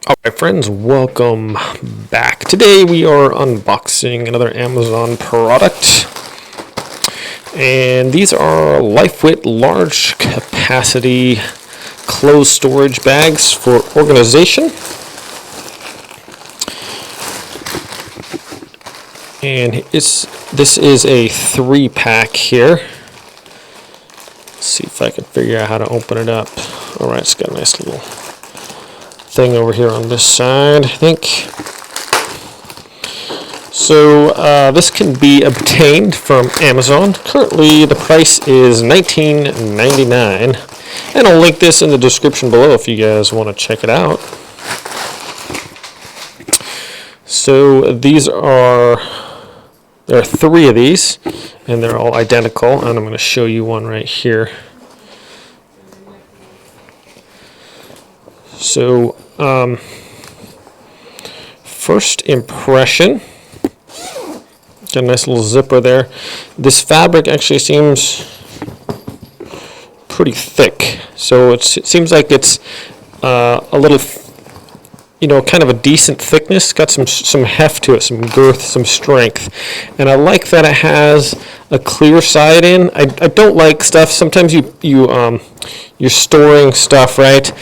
Alright friends, welcome back. Today we are unboxing another Amazon product. And these are Lifewit large capacity closed storage bags for organization. And this is a 3-pack here. Let's see if I can figure out how to open it up. Alright, it's got a nice little thing over here on this side, I think. So this can be obtained from Amazon. Currently the price is $19.99, and I'll link this in the description below if you guys want to check it out. So there are 3 of these, and they're all identical, and I'm going to show you one right here. So, first impression, got a nice little zipper there. This fabric actually seems pretty thick, so it seems like it's a little, kind of a decent thickness. Got some heft to it, some girth, some strength, and I like that it has a clear side in. I don't like stuff. Sometimes you're storing stuff, right,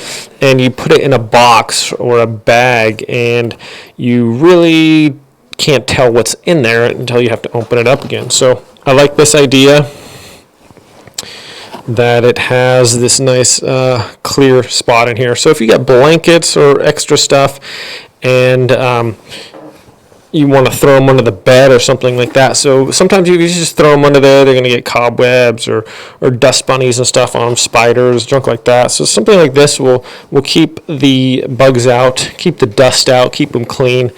and you put it in a box or a bag, and you really can't tell what's in there until you have to open it up again. So I like this idea that it has this nice clear spot in here. So if you got blankets or extra stuff and you want to throw them under the bed or something like that. So sometimes if you just throw them under there, they're going to get cobwebs or dust bunnies and stuff on them, spiders, junk like that. So something like this will keep the bugs out, keep the dust out, keep them clean,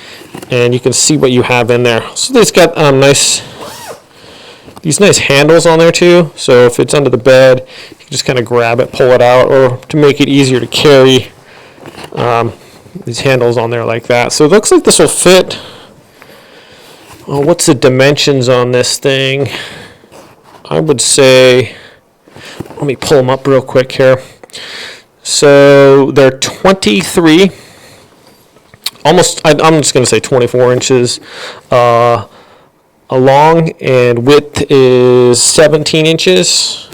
and you can see what you have in there. So it's got these nice handles on there too. So if it's under the bed, you can just kind of grab it, pull it out, or to make it easier to carry, these handles on there like that. So it looks like this will fit. Oh, what's the dimensions on this thing? I would say, let me pull them up real quick here. So they're 23, almost, I'm just going to say 24 inches long, and width is 17 inches.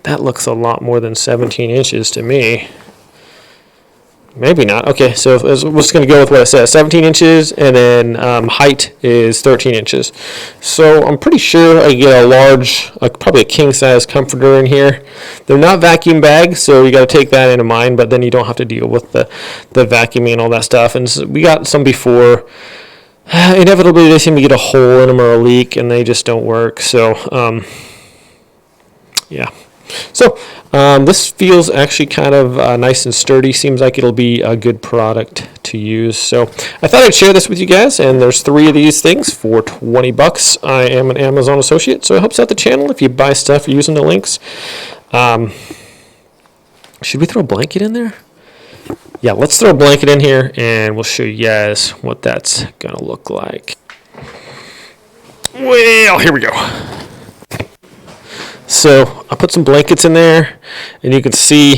That looks a lot more than 17 inches to me. Maybe not. Okay, so we're just going to go with what it says. 17 inches, and then height is 13 inches. So I'm pretty sure I get a large, probably a king-size comforter in here. They're not vacuum bags, so you got to take that into mind, but then you don't have to deal with the vacuuming and all that stuff. And so we got some before. Inevitably, they seem to get a hole in them or a leak, and they just don't work. So, yeah. So this feels actually kind of nice and sturdy. Seems like it'll be a good product to use. So I thought I'd share this with you guys, and there's 3 of these things for $20. I am an Amazon associate, so it helps out the channel if you buy stuff using the links. Should we throw a blanket in there? Yeah, let's throw a blanket in here, and we'll show you guys what that's going to look like. Well, here we go. So I put some blankets in there, and you can see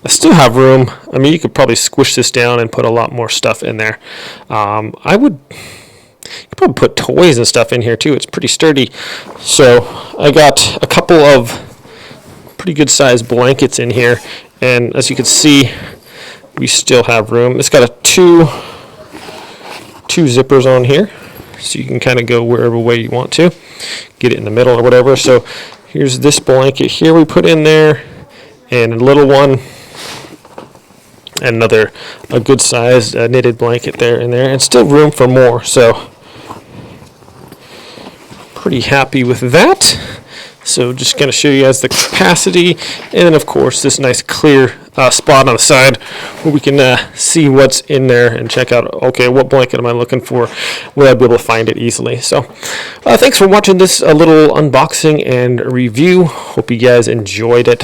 I still have room. I mean, you could probably squish this down and put a lot more stuff in there. You could probably put toys and stuff in here too. It's pretty sturdy. So I got a couple of pretty good sized blankets in here, and as you can see, we still have room. It's got two zippers on here, so you can kind of go wherever way you want to. Get it in the middle or whatever. So here's this blanket here we put in there, and a little one, and a good sized knitted blanket there in there, and still room for more. So pretty happy with that. So just going to show you guys the capacity, and then of course this nice clear spot on the side where we can see what's in there and check out, okay, what blanket am I looking for? Will I be able to find it easily? So thanks for watching this little unboxing and review. Hope you guys enjoyed it.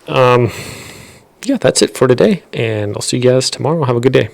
Yeah, that's it for today, and I'll see you guys tomorrow. Have a good day.